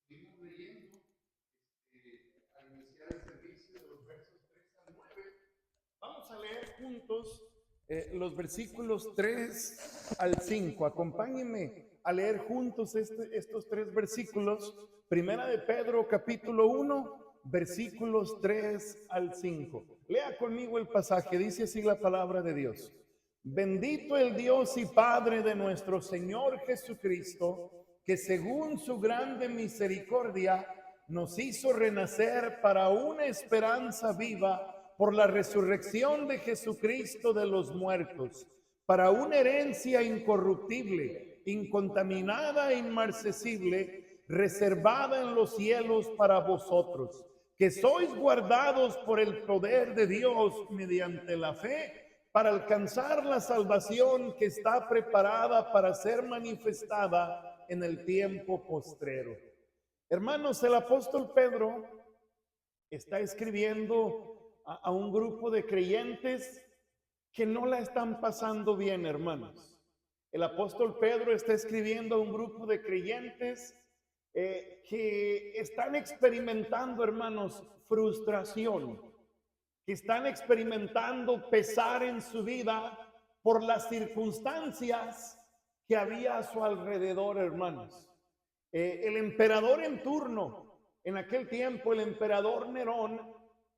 Estuvimos leyendo al iniciar el servicio de los versos 3 al 9. Vamos a leer juntos los versículos 3 al 5. Acompáñenme a leer juntos estos tres versículos. Primera de Pedro, capítulo 1, versículos 3 al 5. Lea conmigo el pasaje, dice así la palabra de Dios. Bendito el Dios y Padre de nuestro Señor Jesucristo, que según su grande misericordia nos hizo renacer para una esperanza viva por la resurrección de Jesucristo de los muertos, para una herencia incorruptible, incontaminada e inmarcesible, reservada en los cielos para vosotros, que sois guardados por el poder de Dios mediante la fe, para alcanzar la salvación que está preparada para ser manifestada en el tiempo postrero. Hermanos, el apóstol Pedro está escribiendo a un grupo de creyentes que no la están pasando bien, hermanos. El apóstol Pedro está escribiendo a un grupo de creyentes que están experimentando, hermanos, frustración, que están experimentando pesar en su vida por las circunstancias que había a su alrededor, hermanos. El emperador en turno, en aquel tiempo, el emperador Nerón,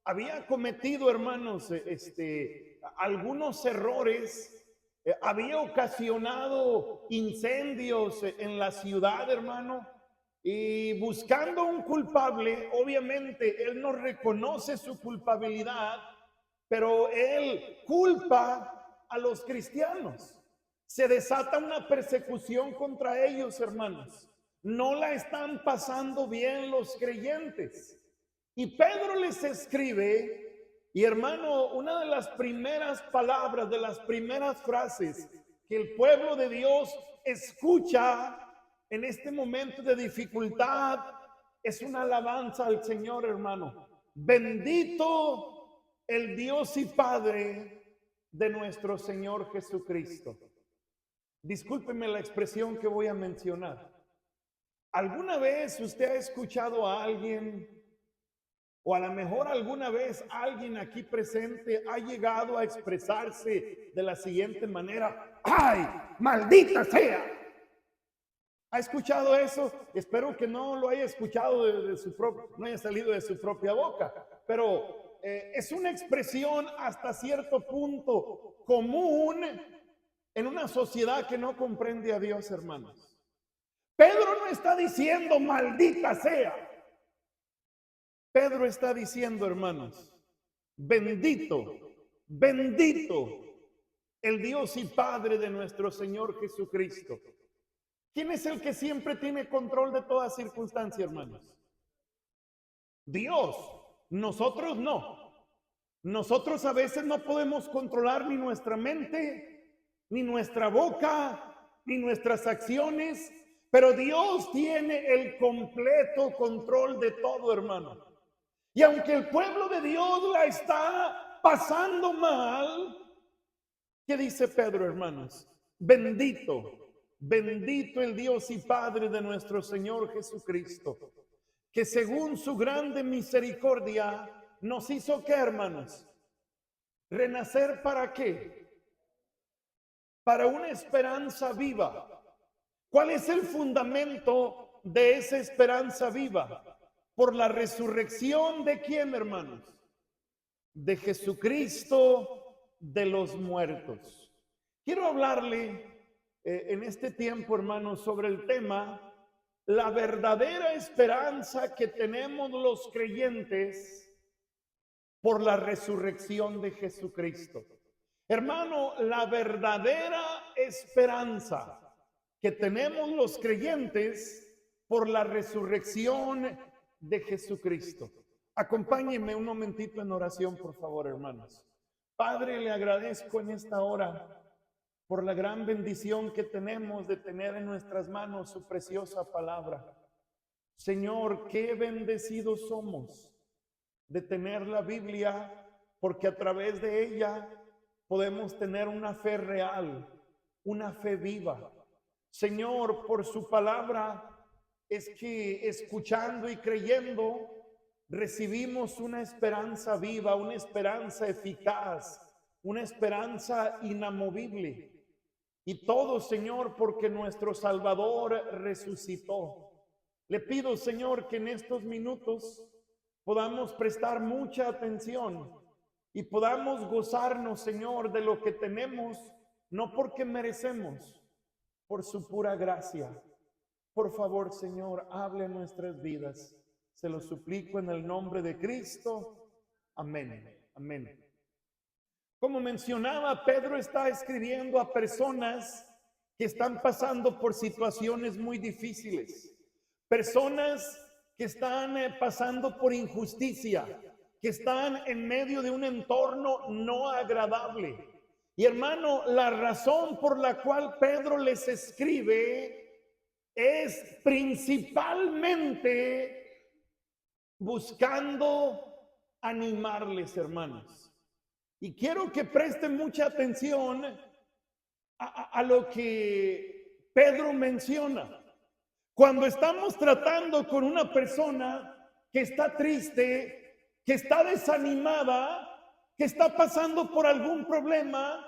había cometido, hermanos, algunos errores, había ocasionado incendios en la ciudad, hermano, y buscando un culpable. Obviamente él no reconoce su culpabilidad, pero él culpa a los cristianos. Se desata una persecución contra ellos, hermanos. No la están pasando bien los creyentes. Y Pedro les escribe, y hermano, una de las primeras palabras, de las primeras frases que el pueblo de Dios escucha en este momento de dificultad es una alabanza al Señor, hermano. Bendito el Dios y Padre de nuestro Señor Jesucristo. Discúlpeme la expresión que voy a mencionar. ¿Alguna vez usted ha escuchado a alguien, o a lo mejor alguna vez alguien aquí presente ha llegado a expresarse de la siguiente manera: ¡ay, maldita sea! ¿Ha escuchado eso? Espero que no lo haya escuchado no haya salido de su propia boca, pero es una expresión hasta cierto punto común en una sociedad que no comprende a Dios, hermanos. Pedro no está diciendo maldita sea. Pedro está diciendo, hermanos, bendito, bendito el Dios y Padre de nuestro Señor Jesucristo. ¿Quién es el que siempre tiene control de toda circunstancia, hermanos? Dios. Nosotros no. Nosotros a veces no podemos controlar ni nuestra mente, ni nuestra boca, ni nuestras acciones, pero Dios tiene el completo control de todo, hermano. Y aunque el pueblo de Dios la está pasando mal, ¿qué dice Pedro, hermanos? Bendito, bendito el Dios y Padre de nuestro Señor Jesucristo, que según su grande misericordia nos hizo, ¿qué, hermanos? Renacer, ¿para qué? Para una esperanza viva. ¿Cuál es el fundamento de esa esperanza viva? Por la resurrección ¿de quién, hermanos? De Jesucristo de los muertos. Quiero hablarle en este tiempo, hermanos, sobre el tema la verdadera esperanza que tenemos los creyentes por la resurrección de Jesucristo. Hermano, la verdadera esperanza que tenemos los creyentes por la resurrección de Jesucristo. Acompáñenme un momentito en oración, por favor, hermanos. Padre, le agradezco en esta hora por la gran bendición que tenemos de tener en nuestras manos su preciosa palabra. Señor, qué bendecidos somos de tener la Biblia, porque a través de ella podemos tener una fe real, una fe viva. Señor, por su palabra es que escuchando y creyendo recibimos una esperanza viva, una esperanza eficaz, una esperanza inamovible. Y todo, Señor, porque nuestro Salvador resucitó. Le pido, Señor, que en estos minutos podamos prestar mucha atención y podamos gozarnos, Señor, de lo que tenemos, no porque merecemos, por su pura gracia. Por favor, Señor, hable en nuestras vidas. Se lo suplico en el nombre de Cristo. Amén. Amén. Como mencionaba, Pedro está escribiendo a personas que están pasando por situaciones muy difíciles. Personas que están pasando por injusticia, que están en medio de un entorno no agradable. Y hermano, la razón por la cual Pedro les escribe es principalmente buscando animarles, hermanos. Y quiero que presten mucha atención a lo que Pedro menciona. Cuando estamos tratando con una persona que está triste, que está desanimada, que está pasando por algún problema,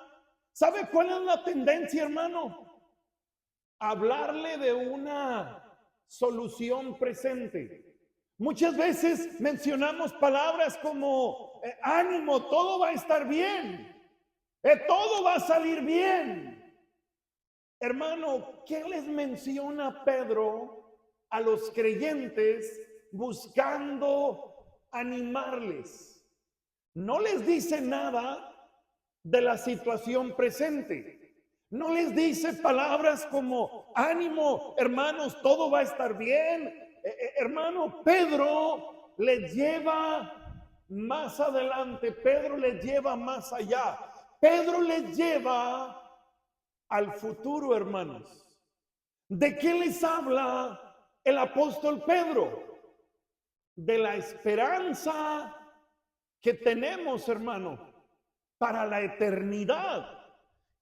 ¿sabe cuál es la tendencia, hermano? Hablarle de una solución presente. Muchas veces mencionamos palabras como ánimo, todo va a estar bien, todo va a salir bien. Hermano, ¿qué les menciona Pedro a los creyentes buscando animarles? No les dice nada de la situación presente. No les dice palabras como ánimo, hermanos, todo va a estar bien. Hermano, Pedro les lleva más adelante, Pedro les lleva más allá. Pedro les lleva al futuro, hermanos. ¿De qué les habla el apóstol Pedro? De la esperanza que tenemos, hermano, para la eternidad.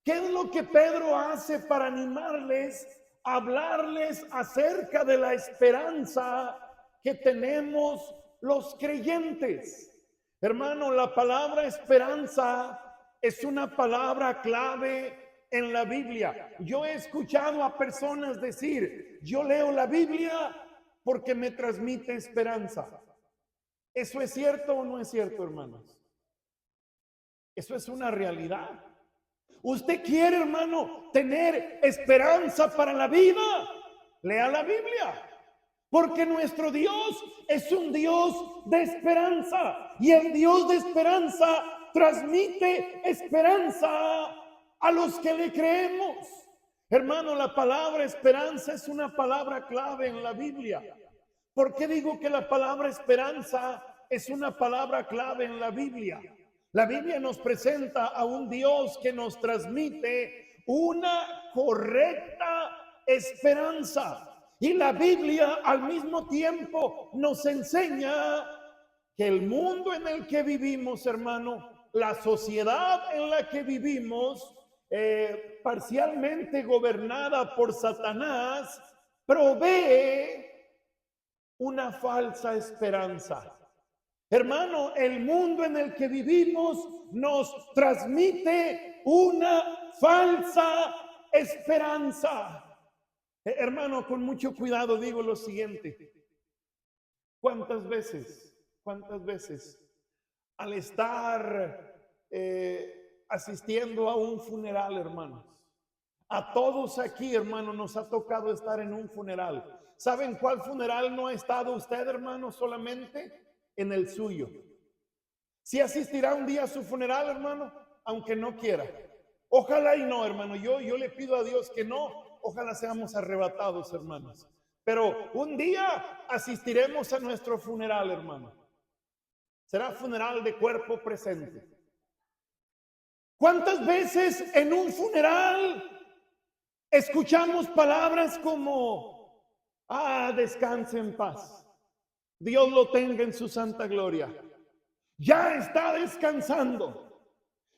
¿Qué es lo que Pedro hace para animarles, hablarles acerca de la esperanza que tenemos los creyentes? Hermano, la palabra esperanza es una palabra clave en la Biblia. Yo he escuchado a personas decir, yo leo la Biblia porque me transmite esperanza. ¿Eso es cierto o no es cierto, hermanos? Eso es una realidad. Usted quiere, hermano, tener esperanza para la vida, lea la Biblia, porque nuestro Dios es un Dios de esperanza, y el Dios de esperanza transmite esperanza a los que le creemos. Hermano, la palabra esperanza es una palabra clave en la Biblia. ¿Por qué digo que la palabra esperanza es una palabra clave en la Biblia? La Biblia nos presenta a un Dios que nos transmite una correcta esperanza. Y la Biblia al mismo tiempo nos enseña que el mundo en el que vivimos, hermano, la sociedad en la que vivimos, parcialmente gobernada por Satanás, provee una falsa esperanza. Hermano, el mundo en el que vivimos nos transmite una falsa esperanza. Hermano, con mucho cuidado digo lo siguiente. ¿Cuántas veces al estar asistiendo a un funeral, hermanos? A todos aquí, hermano, nos ha tocado estar en un funeral. ¿Saben cuál funeral no ha estado usted, hermano? Solamente en el suyo. Si asistirá un día a su funeral, hermano, aunque no quiera. Ojalá y no, hermano. Yo le pido a Dios que no. Ojalá seamos arrebatados, hermanos. Pero un día asistiremos a nuestro funeral, hermano. Será funeral de cuerpo presente. ¿Cuántas veces en un funeral escuchamos palabras como, descanse en paz, Dios lo tenga en su santa gloria, ya está descansando?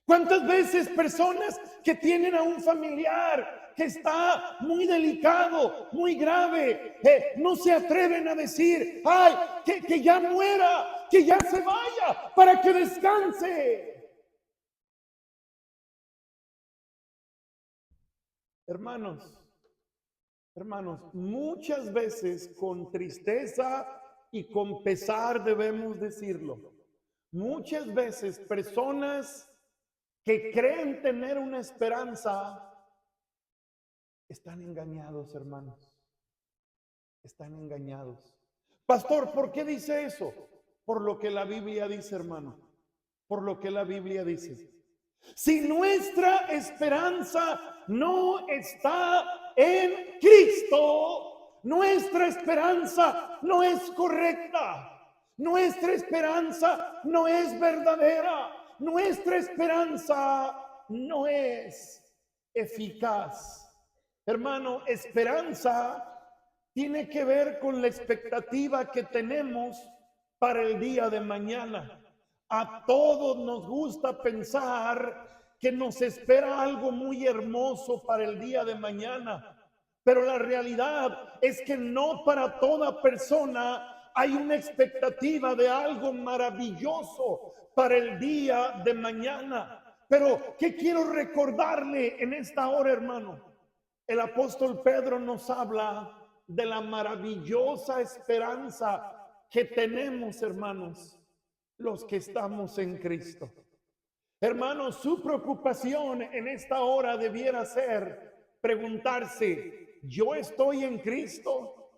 ¿Cuántas veces personas que tienen a un familiar que está muy delicado, muy grave, no se atreven a decir, ay, que ya muera, que ya se vaya, para que descanse? Hermanos, muchas veces con tristeza y con pesar debemos decirlo. Muchas veces personas que creen tener una esperanza están engañados, hermanos. Están engañados. Pastor, ¿por qué dice eso? Por lo que la Biblia dice, hermano. Por lo que la Biblia dice. Si nuestra esperanza no está en Cristo, nuestra esperanza no es correcta. Nuestra esperanza no es verdadera. Nuestra esperanza no es eficaz. Hermano, esperanza tiene que ver con la expectativa que tenemos para el día de mañana. A todos nos gusta pensar que nos espera algo muy hermoso para el día de mañana, pero la realidad es que no para toda persona hay una expectativa de algo maravilloso para el día de mañana. Pero ¿qué quiero recordarle en esta hora, hermano? El apóstol Pedro nos habla de la maravillosa esperanza que tenemos, hermanos, los que estamos en Cristo. Hermanos, su preocupación en esta hora debiera ser preguntarse, ¿yo estoy en Cristo?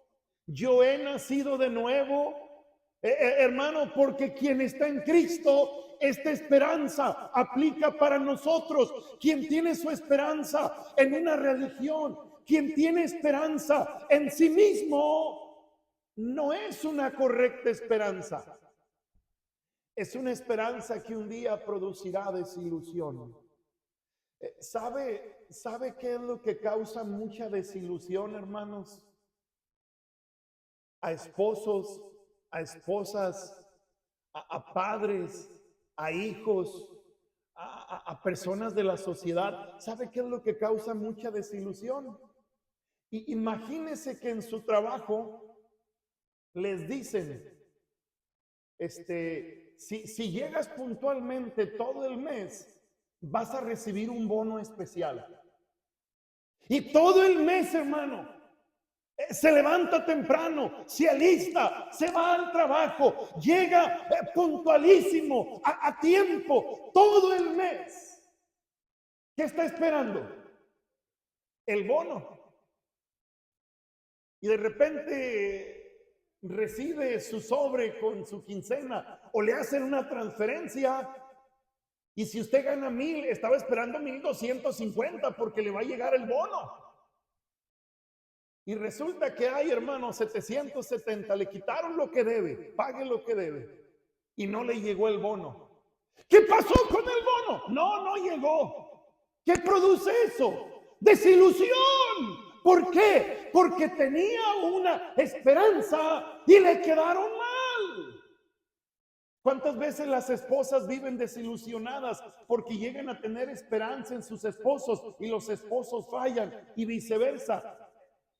¿Yo he nacido de nuevo? Hermano, porque quien está en Cristo, esta esperanza aplica para nosotros. Quien tiene su esperanza en una religión, quien tiene esperanza en sí mismo, no es una correcta esperanza. Es una esperanza que un día producirá desilusión. ¿Sabe qué es lo que causa mucha desilusión, hermanos? A esposos, a esposas, a padres, a hijos, a personas de la sociedad. ¿Sabe qué es lo que causa mucha desilusión? Y imagínese que en su trabajo les dicen, si llegas puntualmente todo el mes, vas a recibir un bono especial. Y todo el mes, hermano, se levanta temprano, se alista, se va al trabajo, llega puntualísimo, a tiempo, todo el mes. ¿Qué está esperando? El bono. Y de repente recibe su sobre con su quincena o le hacen una transferencia. Y si usted gana 1,000, estaba esperando 1,250 porque le va a llegar el bono. Y resulta que hay, hermano, 770, le quitaron lo que debe, pague lo que debe. Y no le llegó el bono. ¿Qué pasó con el bono? No llegó. ¿Qué produce eso? Desilusión. ¿Por qué? Porque tenía una esperanza y le quedaron mal. ¿Cuántas veces las esposas viven desilusionadas porque llegan a tener esperanza en sus esposos y los esposos fallan y viceversa?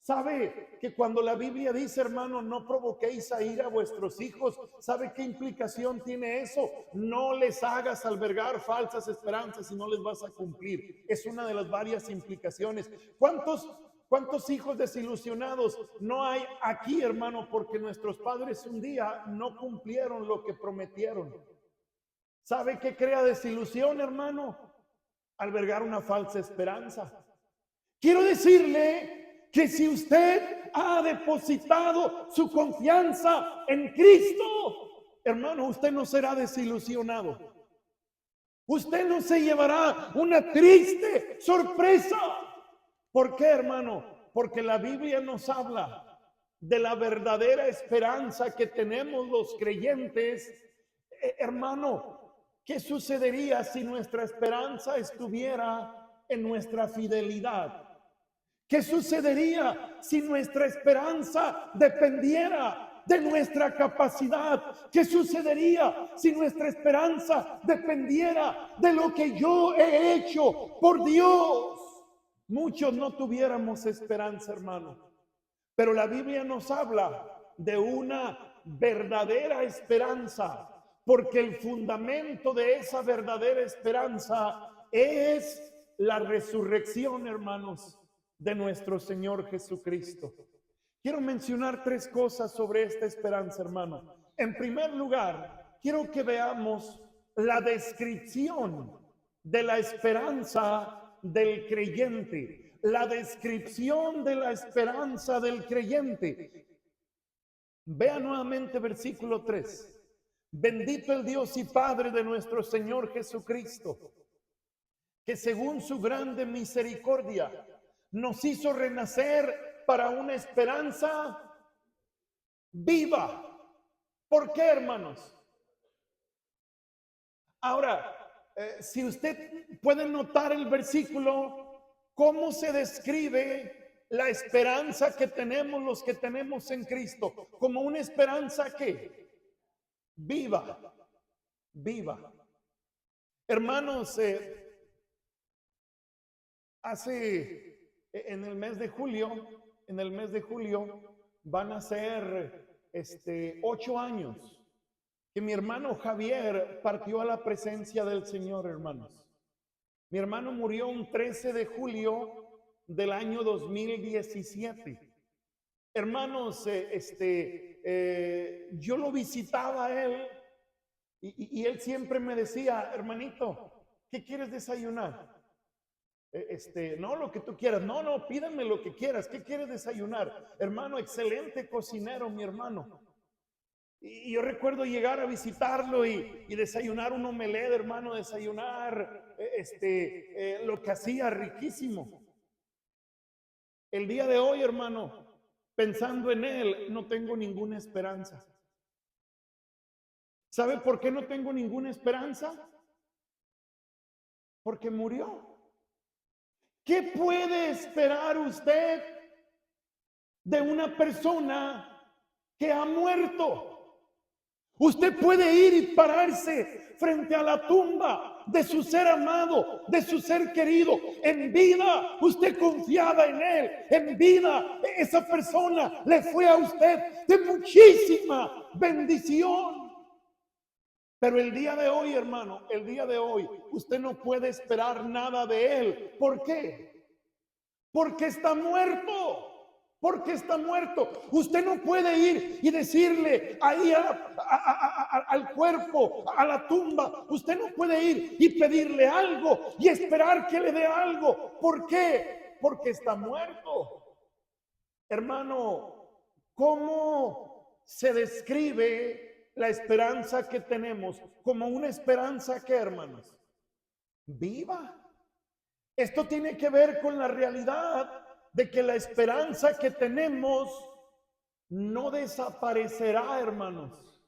¿Sabe que cuando la Biblia dice, hermano, no provoquéis a ira a vuestros hijos? ¿Sabe qué implicación tiene eso? No les hagas albergar falsas esperanzas y no les vas a cumplir. Es una de las varias implicaciones. ¿Cuántos hijos desilusionados no hay aquí, hermano? Porque nuestros padres un día no cumplieron lo que prometieron. ¿Sabe qué crea desilusión, hermano? Albergar una falsa esperanza. Quiero decirle que si usted ha depositado su confianza en Cristo, hermano, usted no será desilusionado. Usted no se llevará una triste sorpresa. ¿Por qué, hermano? Porque la Biblia nos habla de la verdadera esperanza que tenemos los creyentes. Hermano, ¿qué sucedería si nuestra esperanza estuviera en nuestra fidelidad? ¿Qué sucedería si nuestra esperanza dependiera de nuestra capacidad. ¿Qué sucedería si nuestra esperanza dependiera de lo que yo he hecho por Dios? Muchos no tuviéramos esperanza, hermano. Pero la Biblia nos habla de una verdadera esperanza, porque el fundamento de esa verdadera esperanza es la resurrección, hermanos, de nuestro Señor Jesucristo. Quiero mencionar tres cosas sobre esta esperanza, hermano. En primer lugar, quiero que veamos la descripción de la esperanza del creyente. La descripción de la esperanza del creyente. Vea nuevamente versículo 3. Bendito el Dios y Padre de nuestro Señor Jesucristo, que según su grande misericordia nos hizo renacer para una esperanza viva. ¿Por qué, hermanos? Ahora, si usted puede notar el versículo, cómo se describe la esperanza que tenemos los que tenemos en Cristo, como una esperanza que viva, viva. Hermanos, en el mes de julio van a ser 8 años que mi hermano Javier partió a la presencia del Señor, hermanos. Mi hermano murió un 13 de julio del año 2017. Hermanos, yo lo visitaba a él y él siempre me decía, hermanito, ¿qué quieres desayunar? No, lo que tú quieras. No, pídame lo que quieras. ¿Qué quieres desayunar? Hermano, excelente cocinero, mi hermano. Y yo recuerdo llegar a visitarlo y desayunar un omelette, hermano, desayunar lo que hacía riquísimo. El día de hoy, hermano, pensando en él, no tengo ninguna esperanza. ¿Sabe por qué no tengo ninguna esperanza? Porque murió. ¿Qué puede esperar usted de una persona que ha muerto? Usted puede ir y pararse frente a la tumba de su ser amado, de su ser querido. En vida usted confiaba en él. En vida esa persona le fue a usted de muchísima bendición. Pero el día de hoy, hermano, el día de hoy, usted no puede esperar nada de él. ¿Por qué? Porque está muerto. Porque está muerto. Usted no puede ir y decirle ahí al cuerpo, a la tumba. Usted no puede ir y pedirle algo y esperar que le dé algo. ¿Por qué? Porque está muerto. Hermano, ¿cómo se describe la esperanza que tenemos? Como una esperanza que, hermanos, viva. Esto tiene que ver con la realidad de que la esperanza que tenemos no desaparecerá, hermanos,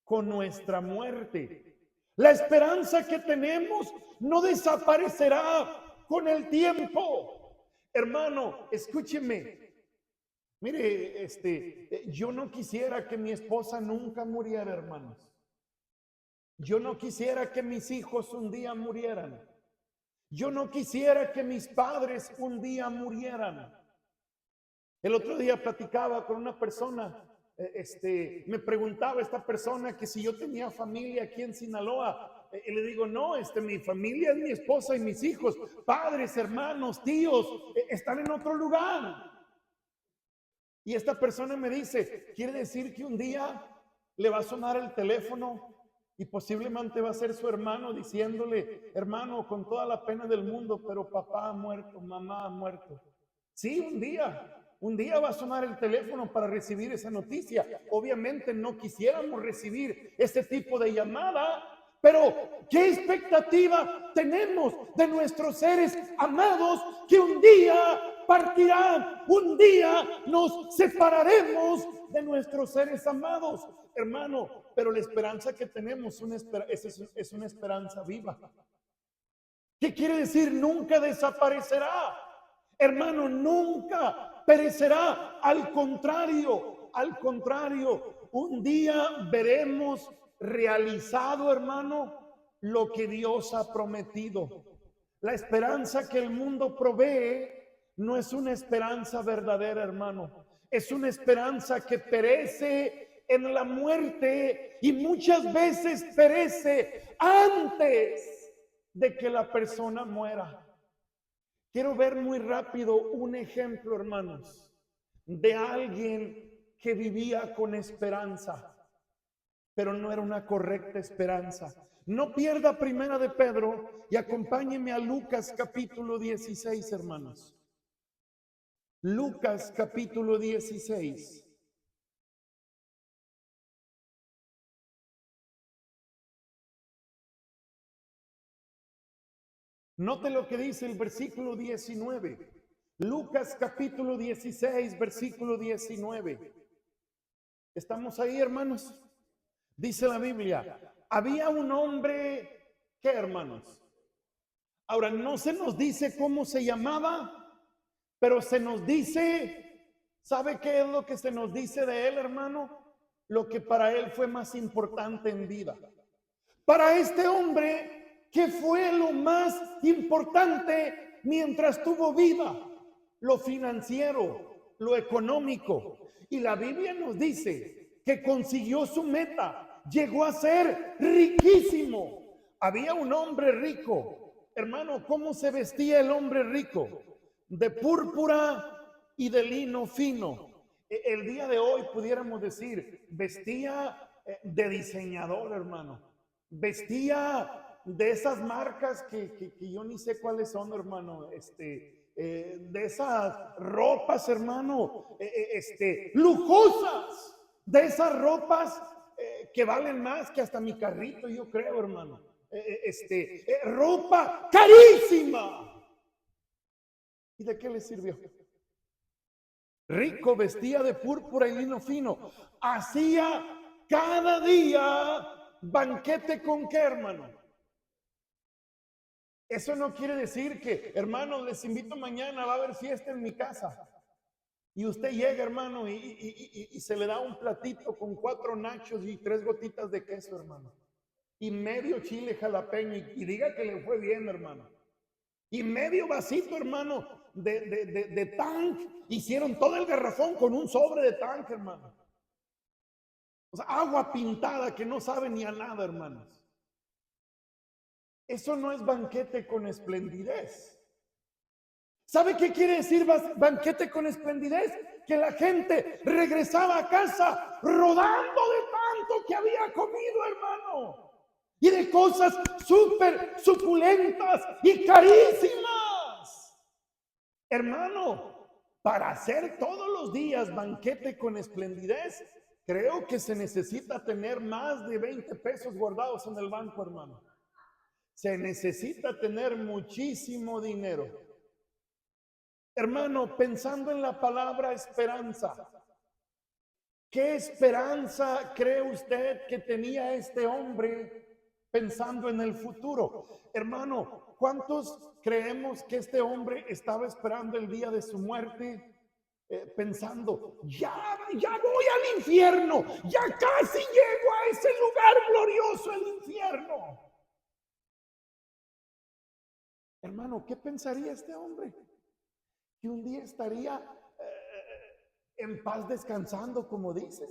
con nuestra muerte. La esperanza que tenemos no desaparecerá con el tiempo. Hermano, escúcheme. Mire, yo no quisiera que mi esposa nunca muriera, hermanos. Yo no quisiera que mis hijos un día murieran. Yo no quisiera que mis padres un día murieran. El otro día platicaba con una persona, me preguntaba esta persona que si yo tenía familia aquí en Sinaloa. Y le digo, no, mi familia es mi esposa y mis hijos, padres, hermanos, tíos, están en otro lugar. Y esta persona me dice, quiere decir que un día le va a sonar el teléfono y posiblemente va a ser su hermano diciéndole, hermano, con toda la pena del mundo, pero papá ha muerto, mamá ha muerto. Sí, un día va a sonar el teléfono para recibir esa noticia. Obviamente no quisiéramos recibir ese tipo de llamada, pero ¿qué expectativa tenemos de nuestros seres amados que un día partirán? Un día nos separaremos de nuestros seres amados, hermano. Pero la esperanza que tenemos es una esperanza viva. ¿Qué quiere decir? Nunca desaparecerá, hermano, nunca perecerá. Al contrario, un día veremos realizado, hermano, lo que Dios ha prometido. La esperanza que el mundo provee no es una esperanza verdadera, hermano. Es una esperanza que perece en la muerte y muchas veces perece antes de que la persona muera. Quiero ver muy rápido un ejemplo, hermanos, de alguien que vivía con esperanza, pero no era una correcta esperanza. No pierda Primera de Pedro y acompáñeme a Lucas capítulo 16, hermanos. Lucas capítulo 16. Note lo que dice el versículo 19. Lucas capítulo 16, versículo 19. ¿Estamos ahí, hermanos? Dice la Biblia, había un hombre, ¿qué, hermanos? Ahora, no se nos dice cómo se llamaba, pero se nos dice, ¿sabe qué es lo que se nos dice de él, hermano? Lo que para él fue más importante en vida. Para este hombre, ¿qué fue lo más importante mientras tuvo vida? Lo financiero, lo económico. Y la Biblia nos dice que consiguió su meta, llegó a ser riquísimo. Había un hombre rico. Hermano, ¿cómo se vestía el hombre rico? De púrpura y de lino fino. El día de hoy pudiéramos decir, vestía de diseñador, hermano. Vestía de esas marcas que yo ni sé cuáles son, hermano. De esas ropas, hermano, lujosas. De esas ropas que valen más que hasta mi carrito, yo creo, hermano. Ropa carísima. ¿Y de qué le sirvió? Rico, vestía de púrpura y lino fino. Hacía cada día banquete con qué, hermano. Eso no quiere decir que, hermano, les invito mañana, va a haber fiesta en mi casa. Y usted llega, hermano, y se le da un platito con 4 nachos y 3 gotitas de queso, hermano. Y medio chile jalapeño y diga que le fue bien, hermano. Y medio vasito, hermano, de Tank. Hicieron todo el garrafón con un sobre de Tank, hermano. O sea, agua pintada que no sabe ni a nada, hermanos. Eso no es banquete con esplendidez. ¿Sabe qué quiere decir banquete con esplendidez? Que la gente regresaba a casa rodando de tanto que había comido, hermano. Y de cosas súper suculentas y carísimas. Hermano, para hacer todos los días banquete con esplendidez, creo que se necesita tener más de 20 pesos guardados en el banco, hermano. Se necesita tener muchísimo dinero. Hermano, pensando en la palabra esperanza, ¿qué esperanza cree usted que tenía este hombre pensando en el futuro? Hermano, ¿cuántos creemos que este hombre estaba esperando el día de su muerte? Pensando, ya voy al infierno, ya casi llego a ese lugar glorioso, el infierno. Hermano, ¿qué pensaría este hombre? Que un día estaría en paz descansando, como dicen.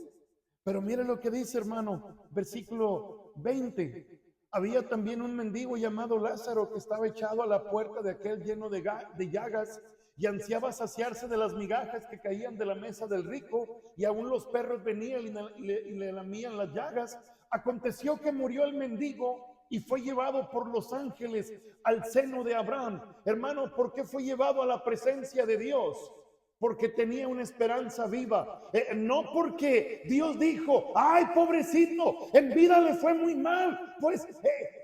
Pero mire lo que dice, hermano, versículo 20. Había también un mendigo llamado Lázaro que estaba echado a la puerta de aquel lleno de llagas y ansiaba saciarse de las migajas que caían de la mesa del rico, y aún los perros venían y le lamían las llagas. Aconteció que murió el mendigo y fue llevado por los ángeles al seno de Abraham. Hermano, ¿por qué fue llevado a la presencia de Dios? Porque tenía una esperanza viva. No porque Dios dijo, ay, pobrecito, en vida le fue muy mal. Pues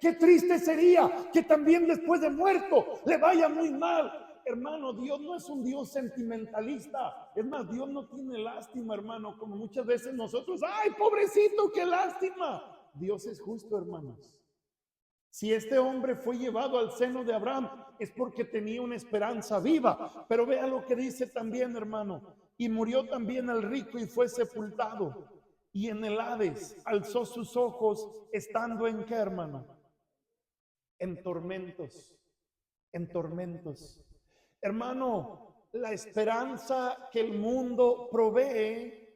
qué triste sería que también después de muerto le vaya muy mal. Hermano, Dios no es un Dios sentimentalista. Es más, Dios no tiene lástima, hermano, como muchas veces nosotros, ay, pobrecito, qué lástima. Dios es justo, hermanos. Si este hombre fue llevado al seno de Abraham, es porque tenía una esperanza viva. Pero vea lo que dice también, hermano. Y murió también el rico y fue sepultado. y en el Hades alzó sus ojos, estando en qué, hermano? En tormentos, en tormentos. Hermano, la esperanza que el mundo provee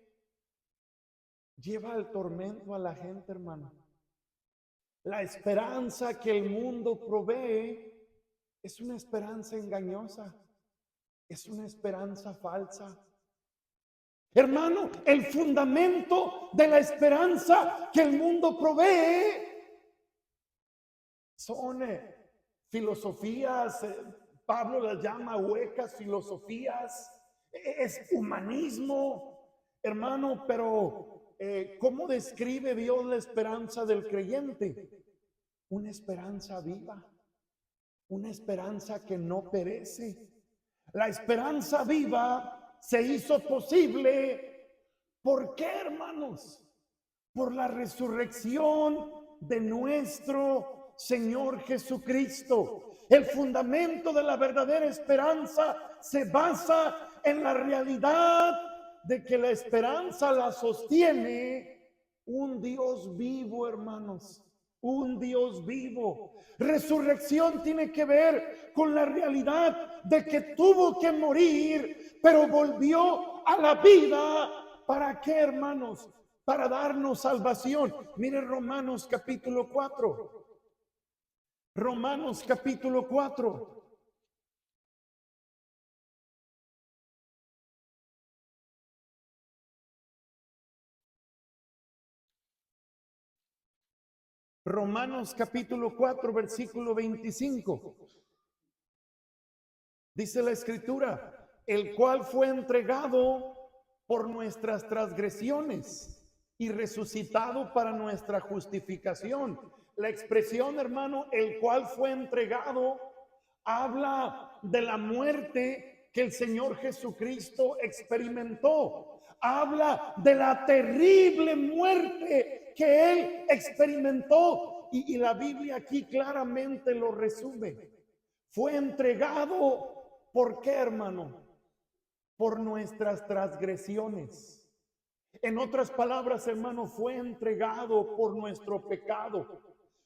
lleva al tormento a la gente, hermano. La esperanza que el mundo provee es una esperanza engañosa, es una esperanza falsa. Hermano, el fundamento de la esperanza que el mundo provee son filosofías, Pablo las llama huecas filosofías, es humanismo, hermano, pero ¿cómo describe Dios la esperanza del creyente? Una esperanza viva, una esperanza que no perece. La esperanza viva se hizo posible, ¿por qué, hermanos? Por la resurrección de nuestro Señor Jesucristo. El fundamento de la verdadera esperanza se basa en la realidad de que la esperanza la sostiene un Dios vivo, hermanos. Un Dios vivo. Resurrección tiene que ver con la realidad de que tuvo que morir, pero volvió a la vida. ¿Para qué, hermanos? Para darnos salvación. Mire Romanos capítulo 4. Romanos capítulo 4. Romanos capítulo 4, versículo 25. Dice la escritura, el cual fue entregado por nuestras transgresiones y resucitado para nuestra justificación. La expresión, hermano, el cual fue entregado, habla de la muerte que el Señor Jesucristo experimentó. Habla de la terrible muerte que Él experimentó. Y la Biblia aquí claramente lo resume. Fue entregado, ¿por qué, hermano? Por nuestras transgresiones. En otras palabras, hermano, fue entregado por nuestro pecado.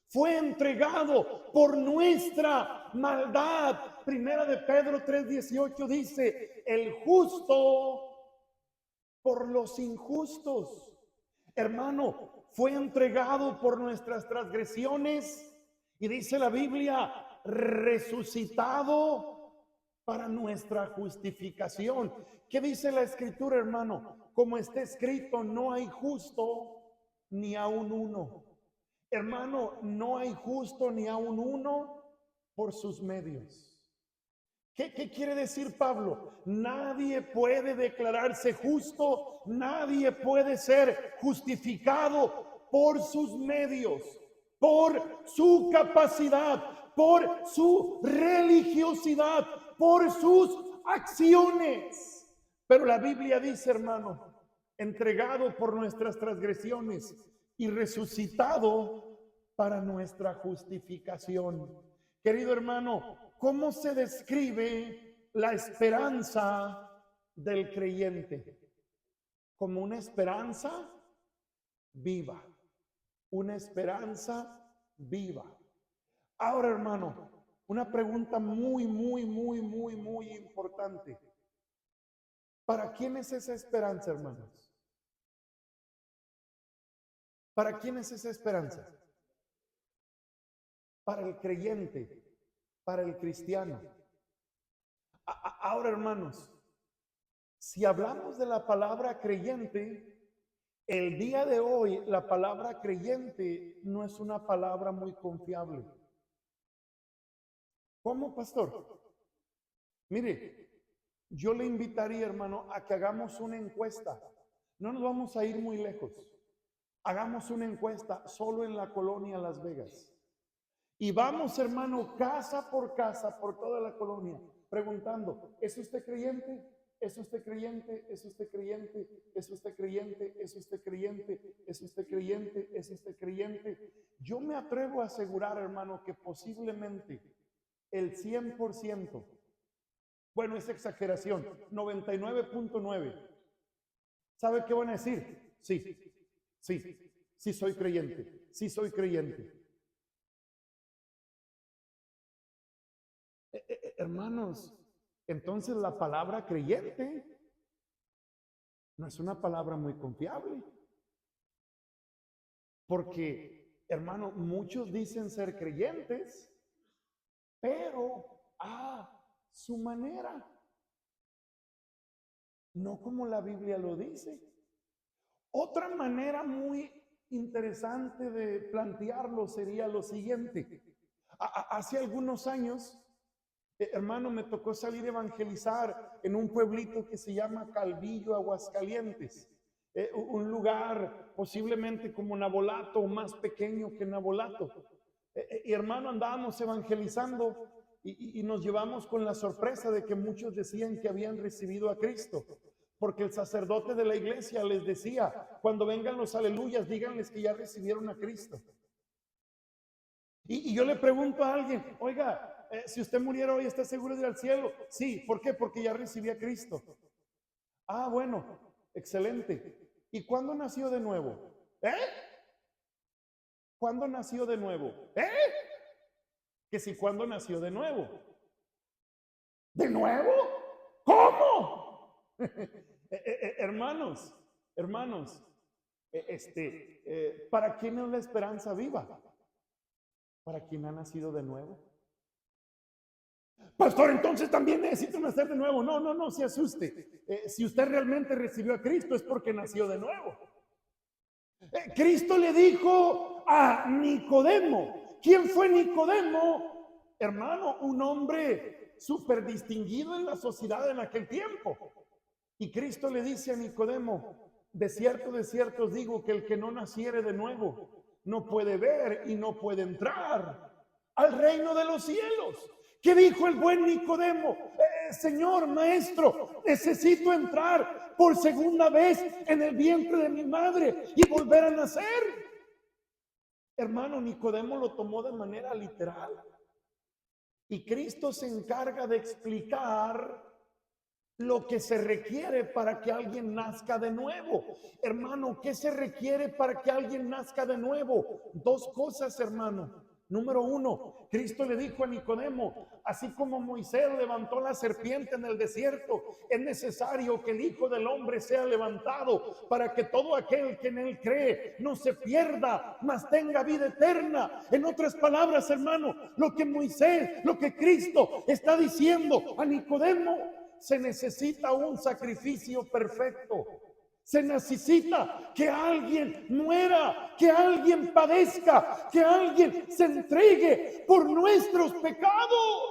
Fue entregado por nuestra maldad. Primera de Pedro 3:18 dice, el justo por los injustos. Hermano, fue entregado por nuestras transgresiones y dice la Biblia, resucitado para nuestra justificación. ¿Qué dice la escritura, hermano? Como está escrito, no hay justo ni aun uno. Hermano, no hay justo ni aun uno por sus medios. ¿Qué quiere decir Pablo? Nadie puede declararse justo, nadie puede ser justificado por sus medios, por su capacidad, por su religiosidad, por sus acciones. Pero la Biblia dice, hermano, entregado por nuestras transgresiones y resucitado para nuestra justificación. Querido hermano, ¿cómo se describe la esperanza del creyente? Como una esperanza viva, una esperanza viva. Ahora, hermano, una pregunta muy importante. ¿Para quién es esa esperanza, hermanos? ¿Para quién es esa esperanza? Para el creyente, para el cristiano. Ahora, hermanos, si hablamos de la palabra creyente, el día de hoy la palabra creyente no es una palabra muy confiable. ¿Cómo, pastor? Mire, yo le invitaría, hermano, a que hagamos una encuesta. No nos vamos a ir muy lejos. Hagamos una encuesta solo en la colonia Las Vegas. Y vamos, hermano, casa por casa, por toda la colonia, preguntando, ¿es usted creyente? ¿Es usted creyente? ¿Es usted creyente? ¿Es usted creyente? ¿Es usted creyente? ¿Es usted creyente? ¿Es usted creyente? Yo me atrevo a asegurar, hermano, que posiblemente el 100%, bueno, es exageración, 99.9. ¿Sabe qué van a decir? Sí. Sí, sí soy creyente, sí soy creyente. Hermanos, entonces la palabra creyente no es una palabra muy confiable, porque, hermano, muchos dicen ser creyentes, pero a su manera, no como la Biblia lo dice. Otra manera muy interesante de plantearlo sería lo siguiente. Hace algunos años, hermano, me tocó salir a evangelizar en un pueblito que se llama Calvillo, Aguascalientes. Un lugar posiblemente como Navolato o más pequeño que Navolato. Y hermano, andábamos evangelizando y nos llevamos con la sorpresa de que muchos decían que habían recibido a Cristo. Porque el sacerdote de la iglesia les decía, cuando vengan los aleluyas, díganles que ya recibieron a Cristo. Y yo le pregunto a alguien, oiga, si usted muriera hoy, ¿está seguro de ir al cielo? Sí, ¿por qué? Porque ya recibí a Cristo. Ah, bueno, excelente. ¿Y cuándo nació de nuevo? ¿Eh? ¿Cuándo nació de nuevo? ¿Eh? Que si cuándo nació de nuevo. ¿De nuevo? ¿Cómo? Hermanos, hermanos, ¿para quién es la esperanza viva? Para quien ha nacido de nuevo. Pastor, entonces también necesito nacer de nuevo. No, no, no se asuste. Si usted realmente recibió a Cristo es porque nació de nuevo. Cristo le dijo a Nicodemo. ¿Quién fue Nicodemo? Hermano, un hombre súper distinguido en la sociedad en aquel tiempo. Y Cristo le dice a Nicodemo, de cierto os digo que el que no naciere de nuevo no puede ver y no puede entrar al reino de los cielos. ¿Qué dijo el buen Nicodemo? Señor, maestro, necesito entrar por segunda vez en el vientre de mi madre y volver a nacer. Hermano, Nicodemo lo tomó de manera literal. Y Cristo se encarga de explicar lo que se requiere para que alguien nazca de nuevo. Hermano, ¿qué se requiere para que alguien nazca de nuevo? Dos cosas, hermano. Número uno, Cristo le dijo a Nicodemo, así como Moisés levantó la serpiente en el desierto, es necesario que el Hijo del Hombre sea levantado para que todo aquel que en él cree no se pierda, mas tenga vida eterna. En otras palabras, hermano, lo que Moisés, lo que Cristo está diciendo a Nicodemo, se necesita un sacrificio perfecto. Se necesita que alguien muera, que alguien padezca, que alguien se entregue por nuestros pecados.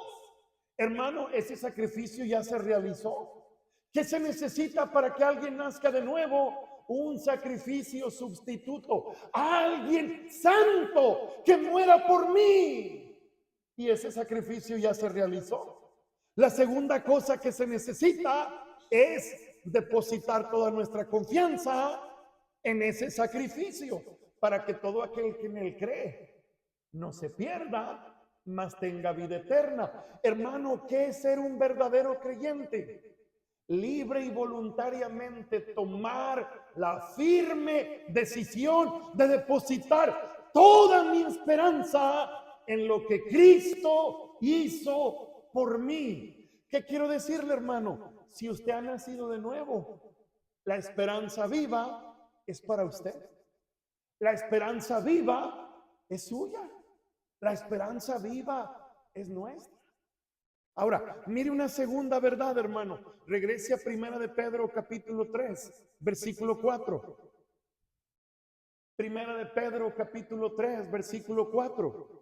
Hermano, ese sacrificio ya se realizó. ¿Qué se necesita para que alguien nazca de nuevo? Un sacrificio sustituto. Alguien santo que muera por mí. Y ese sacrificio ya se realizó. La segunda cosa que se necesita es depositar toda nuestra confianza en ese sacrificio para que todo aquel que en él cree no se pierda, mas tenga vida eterna. Hermano, ¿qué es ser un verdadero creyente? Libre y voluntariamente tomar la firme decisión de depositar toda mi esperanza en lo que Cristo hizo por mí. ¿Qué quiero decirle, hermano? Si usted ha nacido de nuevo, la esperanza viva es para usted. La esperanza viva es suya. La esperanza viva es nuestra. Ahora, mire una segunda verdad, hermano. Regrese a Primera de Pedro, capítulo 3, versículo 4. Primera de Pedro, capítulo 3, versículo 4.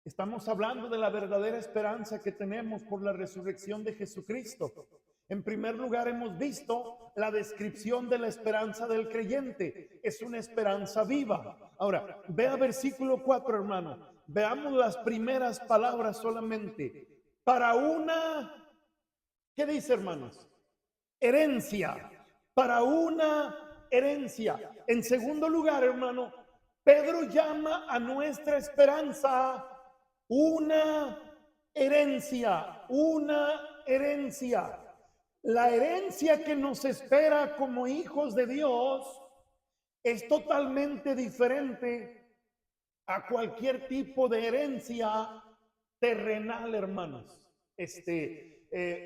Estamos hablando de la verdadera esperanza que tenemos por la resurrección de Jesucristo. En primer lugar, hemos visto la descripción de la esperanza del creyente. Es una esperanza viva. Ahora, vea versículo 4, hermano. Veamos las primeras palabras solamente. Para una, ¿qué dice, hermanos? Herencia. Para una herencia. En segundo lugar, hermano, Pedro llama a nuestra esperanza una herencia, una herencia. La herencia que nos espera como hijos de Dios es totalmente diferente a cualquier tipo de herencia terrenal, hermanos.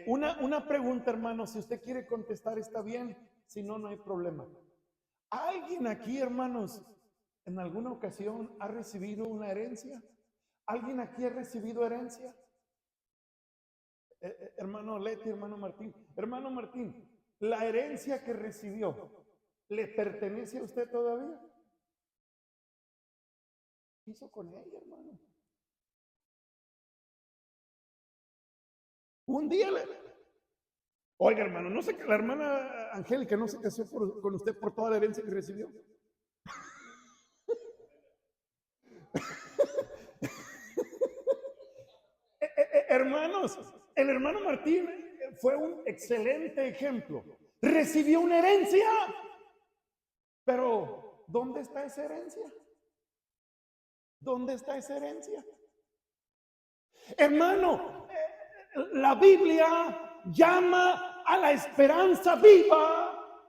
Una pregunta, hermanos, si usted quiere contestar está bien, si no, no hay problema. ¿Alguien aquí, hermanos, en alguna ocasión ha recibido una herencia? ¿Alguien aquí ha recibido herencia? Hermano Leti, hermano Martín. Hermano Martín, ¿la herencia que recibió le pertenece a usted todavía? ¿Qué hizo con ella, hermano? Un día oiga, hermano, no sé, la hermana Angélica no se casó con usted por toda la herencia que recibió. Hermanos, el hermano Martín fue un excelente ejemplo. Recibió una herencia, pero ¿dónde está esa herencia? ¿Dónde está esa herencia? Hermano, la Biblia llama a la esperanza viva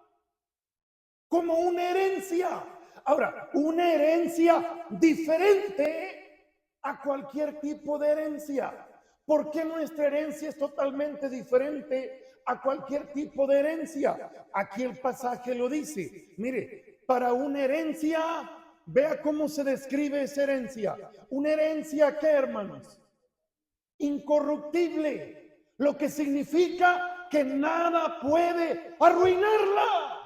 como una herencia. Ahora, una herencia diferente a cualquier tipo de herencia. ¿Por qué nuestra herencia es totalmente diferente a cualquier tipo de herencia? Aquí el pasaje lo dice. Mire, para una herencia, vea cómo se describe esa herencia. Una herencia, ¿qué, hermanos? Incorruptible, lo que significa que nada puede arruinarla.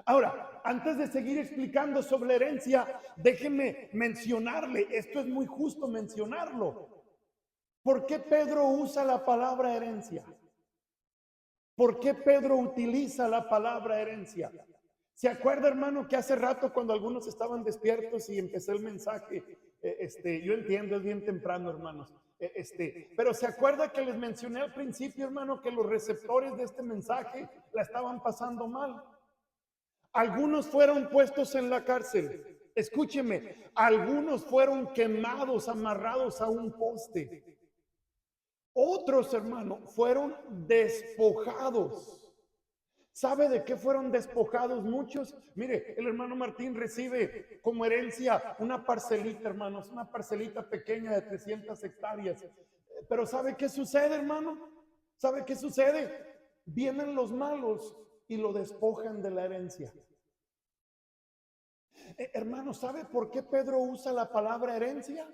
Ahora, antes de seguir explicando sobre la herencia, déjenme mencionarle, esto es muy justo mencionarlo. ¿Por qué Pedro usa la palabra herencia? ¿Por qué Pedro utiliza la palabra herencia? ¿Se acuerda, hermano, que hace rato cuando algunos estaban despiertos y empecé el mensaje? Yo entiendo, es bien temprano, hermanos. Pero se acuerda que les mencioné al principio, hermano, que los receptores de este mensaje la estaban pasando mal. Algunos fueron puestos en la cárcel. Escúcheme, algunos fueron quemados, amarrados a un poste. Otros, hermano, fueron despojados. ¿Sabe de qué fueron despojados muchos? Mire, el hermano Martín recibe como herencia una parcelita, hermanos, una parcelita pequeña de 300 hectáreas. Pero ¿sabe qué sucede, hermano? ¿Sabe qué sucede? Vienen los malos y lo despojan de la herencia. Hermano, ¿sabe por qué Pedro usa la palabra herencia?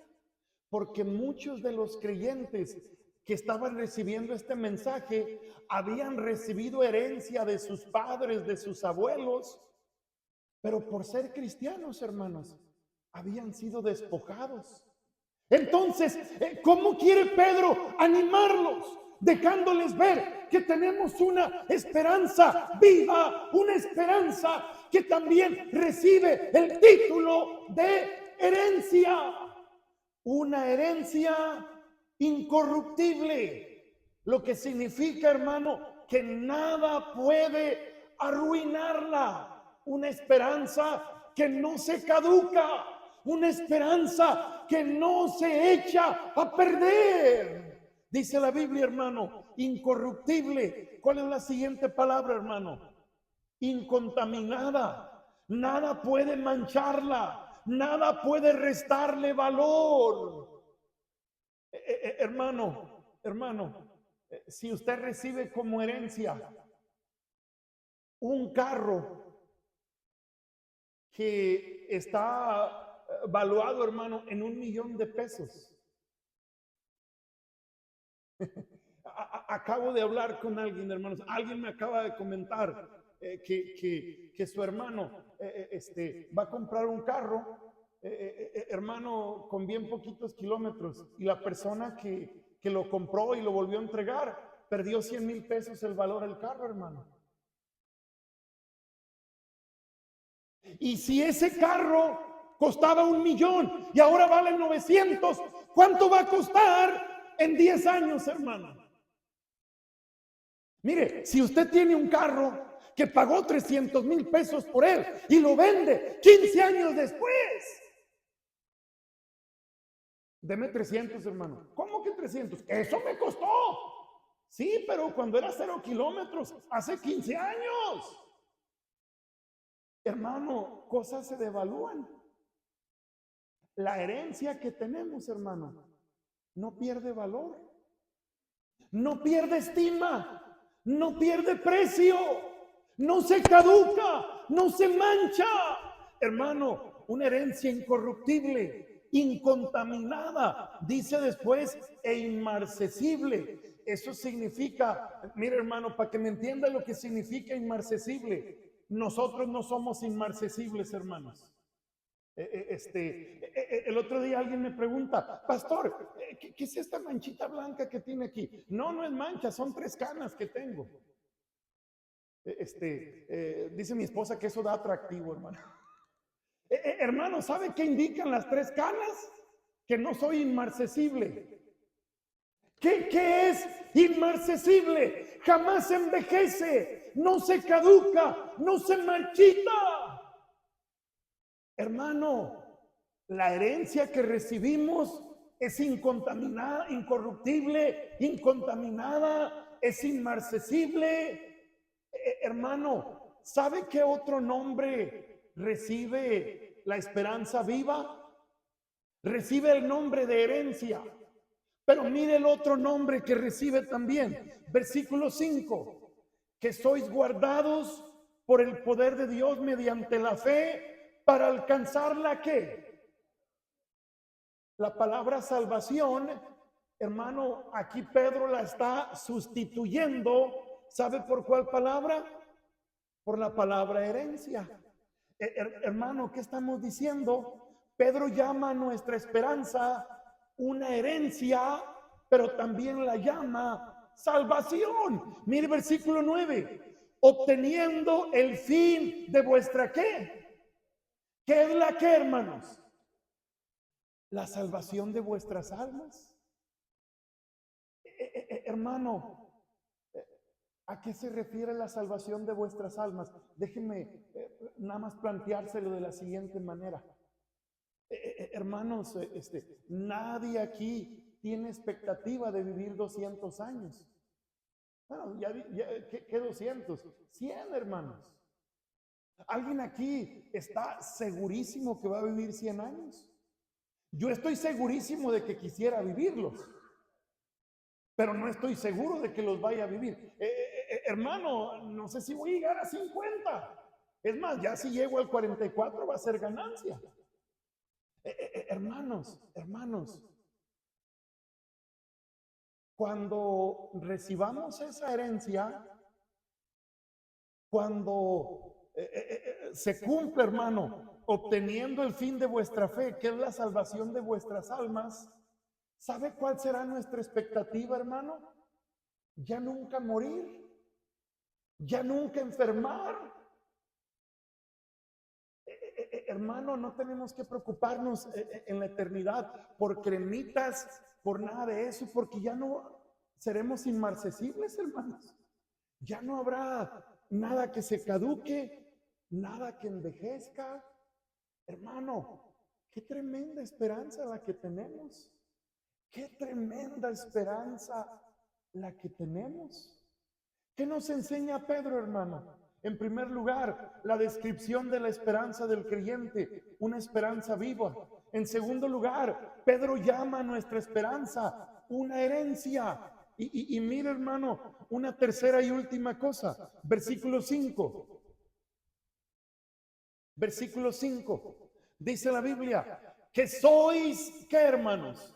Porque muchos de los creyentes que estaban recibiendo este mensaje habían recibido herencia de sus padres, de sus abuelos, pero por ser cristianos, hermanos, habían sido despojados. Entonces, ¿cómo quiere Pedro animarlos? Dejándoles ver que tenemos una esperanza viva, una esperanza que también recibe el título de herencia. Una herencia incorruptible, lo que significa, hermano, que nada puede arruinarla. Una esperanza que no se caduca, una esperanza que no se echa a perder. Dice la Biblia, hermano, incorruptible. ¿Cuál es la siguiente palabra, hermano? Incontaminada. Nada puede mancharla, nada puede restarle valor. Hermano, si usted recibe como herencia un carro que está valuado, hermano, en $1,000,000. Acabo de hablar con alguien, hermanos. Alguien me acaba de comentar que su hermano va a comprar un carro, hermano, con bien poquitos kilómetros. Y la persona que lo compró y lo volvió a entregar, perdió $100,000 el valor del carro, hermano. Y si ese carro costaba $1,000,000 y ahora vale 900, ¿cuánto va a costar en 10 años, hermano? Mire, si usted tiene un carro que pagó $300,000 por él y lo vende 15 años después, deme 300, hermano. ¿Cómo que 300? Eso me costó. Sí, pero cuando era 0 kilómetros, hace 15 años. Hermano, cosas se devalúan. La herencia que tenemos, hermano, no pierde valor, no pierde estima, no pierde precio, no se caduca, no se mancha. Hermano, una herencia incorruptible, incontaminada, dice después, e inmarcesible. Eso significa, mire hermano, para que me entienda lo que significa inmarcesible, nosotros no somos inmarcesibles, hermanos. El otro día alguien me pregunta, pastor, ¿qué es esta manchita blanca que tiene aquí? No, no es mancha, son 3 canas que tengo. Dice mi esposa que eso da atractivo, hermano. Hermano, ¿sabe qué indican las 3 canas? Que no soy inmarcesible. ¿Qué es inmarcesible? Jamás envejece, no se caduca, no se marchita. Hermano, la herencia que recibimos es incontaminada, incorruptible, incontaminada, es inmarcesible. Hermano, ¿sabe qué otro nombre recibe la esperanza viva? Recibe el nombre de herencia. Pero mire el otro nombre que recibe también. Versículo 5. Que sois guardados por el poder de Dios mediante la fe para alcanzar la ¿qué? La palabra salvación, hermano, aquí Pedro la está sustituyendo. ¿Sabe por cuál palabra? Por la palabra herencia. Hermano, ¿qué estamos diciendo? Pedro llama a nuestra esperanza una herencia, pero también la llama salvación. Mire versículo 9. Obteniendo el fin de vuestra ¿qué? ¿Qué es la que, hermanos? La salvación de vuestras almas. Hermano, ¿a qué se refiere la salvación de vuestras almas? Déjenme nada más planteárselo de la siguiente manera. Hermanos, nadie aquí tiene expectativa de vivir 200 años. Bueno, ¿qué 200? 100, hermanos. ¿Alguien aquí está segurísimo que va a vivir 100 años? Yo estoy segurísimo de que quisiera vivirlos, pero no estoy seguro de que los vaya a vivir. Hermano, no sé si voy a llegar a 50. Es más, ya si llego al 44 va a ser ganancia. Hermanos, cuando recibamos esa herencia, cuando se cumple, hermano, obteniendo el fin de vuestra fe, que es la salvación de vuestras almas, ¿sabe cuál será nuestra expectativa, hermano? Ya nunca morir, ya nunca enfermar. Hermano, no tenemos que preocuparnos en la eternidad por cremitas, por nada de eso, porque ya no seremos inmarcesibles, hermanos. Ya no habrá nada que se caduque, nada que envejezca. Hermano, qué tremenda esperanza la que tenemos. Qué tremenda esperanza la que tenemos. ¿Qué nos enseña Pedro, hermano? En primer lugar, la descripción de la esperanza del creyente, una esperanza viva. En segundo lugar, Pedro llama a nuestra esperanza una herencia. Y mira, hermano, una tercera y última cosa. Versículo 5. Versículo 5. Dice la Biblia que sois, ¿qué, hermanos?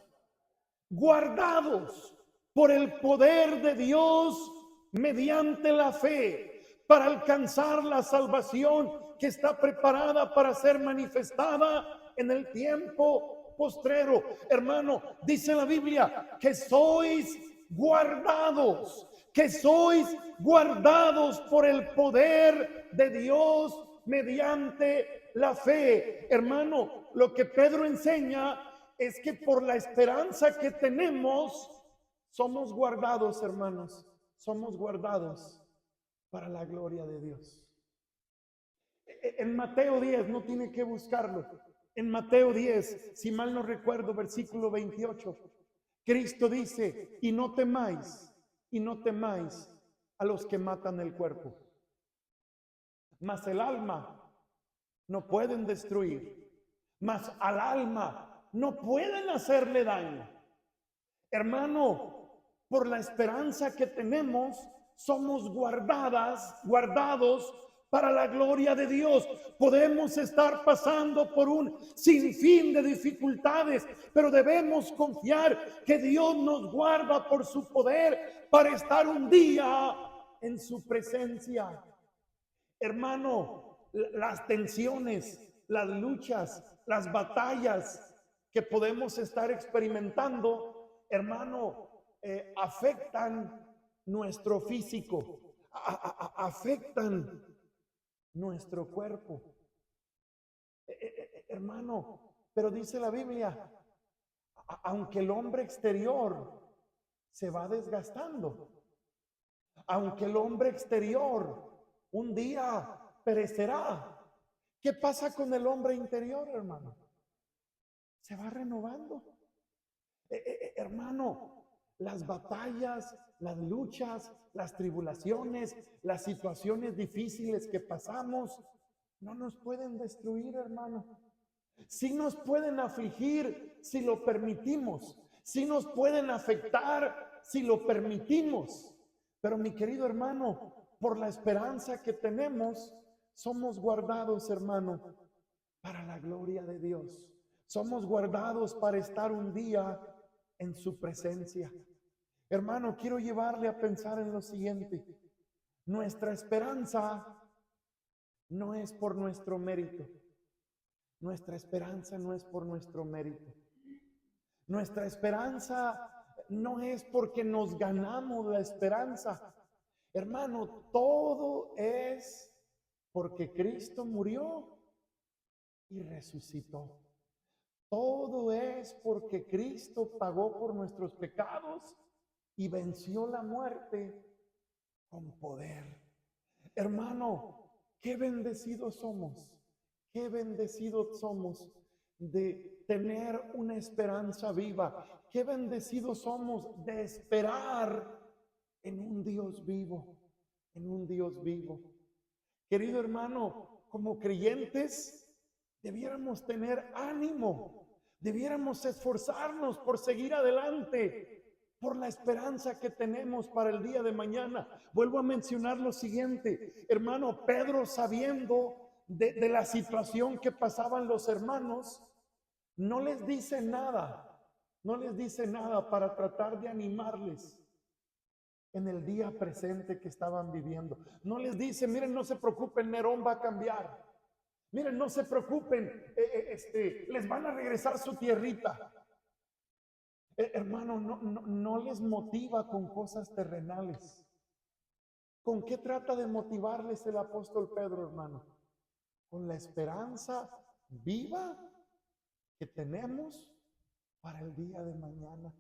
Guardados por el poder de Dios mediante la fe para alcanzar la salvación que está preparada para ser manifestada en el tiempo postrero. Hermano, dice la Biblia que sois guardados, por el poder de Dios mediante la fe. Hermano, lo que Pedro enseña es que por la esperanza que tenemos, somos guardados, hermanos, somos guardados para la gloria de Dios. En Mateo 10, no tiene que buscarlo. En Mateo 10, si mal no recuerdo, versículo 28, Cristo dice, y no temáis, y no temáis a los que matan el cuerpo, mas el alma no pueden destruir, mas al alma no pueden hacerle daño. Hermano, por la esperanza que tenemos, somos guardados para la gloria de Dios. Podemos estar pasando por un sinfín de dificultades, pero debemos confiar que Dios nos guarda por su poder para estar un día en su presencia. Hermano, las tensiones, las luchas, las batallas que podemos estar experimentando, hermano, afectan nuestro físico, afectan nuestro cuerpo. Hermano, pero dice la Biblia, aunque el hombre exterior se va desgastando, aunque el hombre exterior un día perecerá, ¿qué pasa con el hombre interior, hermano? Se va renovando. Hermano, las batallas, las luchas, las tribulaciones, las situaciones difíciles que pasamos, no nos pueden destruir, hermano. Sí nos pueden afligir si lo permitimos. Sí nos pueden afectar si lo permitimos. Pero mi querido hermano, por la esperanza que tenemos, somos guardados, hermano, para la gloria de Dios. Somos guardados para estar un día en su presencia. Hermano, quiero llevarle a pensar en lo siguiente. Nuestra esperanza no es por nuestro mérito. Nuestra esperanza no es por nuestro mérito. Nuestra esperanza no es porque nos ganamos la esperanza. Hermano, todo es porque Cristo murió y resucitó. Todo es porque Cristo pagó por nuestros pecados y venció la muerte con poder. Hermano, qué bendecidos somos. Qué bendecidos somos de tener una esperanza viva. Qué bendecidos somos de esperar en un Dios vivo, en un Dios vivo. Querido hermano, como creyentes, debiéramos tener ánimo, debiéramos esforzarnos por seguir adelante, por la esperanza que tenemos para el día de mañana. Vuelvo a mencionar lo siguiente, hermano, Pedro, sabiendo de la situación que pasaban los hermanos, no les dice nada, no les dice nada para tratar de animarles en el día presente que estaban viviendo. No les dice, miren, no se preocupen, Nerón va a cambiar. Miren, no se preocupen, les van a regresar su tierrita. Hermano, no les motiva con cosas terrenales. ¿Con qué trata de motivarles el apóstol Pedro, hermano? Con la esperanza viva que tenemos para el día de mañana.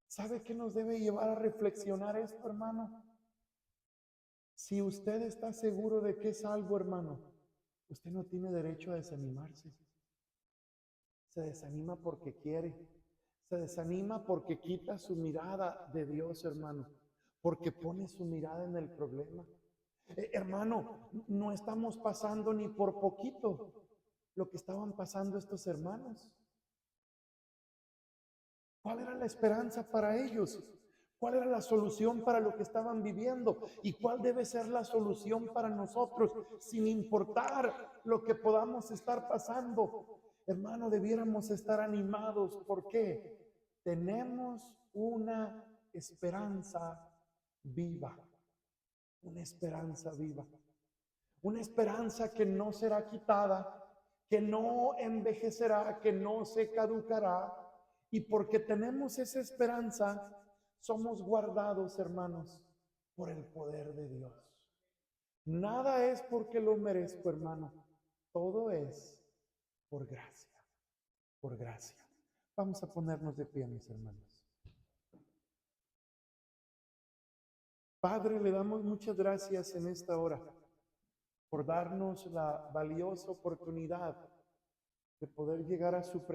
¿Sabe qué nos debe llevar a reflexionar esto, hermano? Si usted está seguro de que es salvo, hermano, usted no tiene derecho a desanimarse. Se desanima porque quiere. Se desanima porque quita su mirada de Dios, hermano. Porque pone su mirada en el problema. Hermano, no estamos pasando ni por poquito lo que estaban pasando estos hermanos. ¿Cuál era la esperanza para ellos? ¿Cuál era la solución para lo que estaban viviendo? ¿Y cuál debe ser la solución para nosotros? Sin importar lo que podamos estar pasando, hermano, debiéramos estar animados. ¿Por qué? Tenemos una esperanza viva. Una esperanza viva. Una esperanza que no será quitada, que no envejecerá, que no se caducará. Y porque tenemos esa esperanza, somos guardados, hermanos, por el poder de Dios. Nada es porque lo merezco, hermano. Todo es por gracia, por gracia. Vamos a ponernos de pie, mis hermanos. Padre, le damos muchas gracias en esta hora por darnos la valiosa oportunidad de poder llegar a su presencia.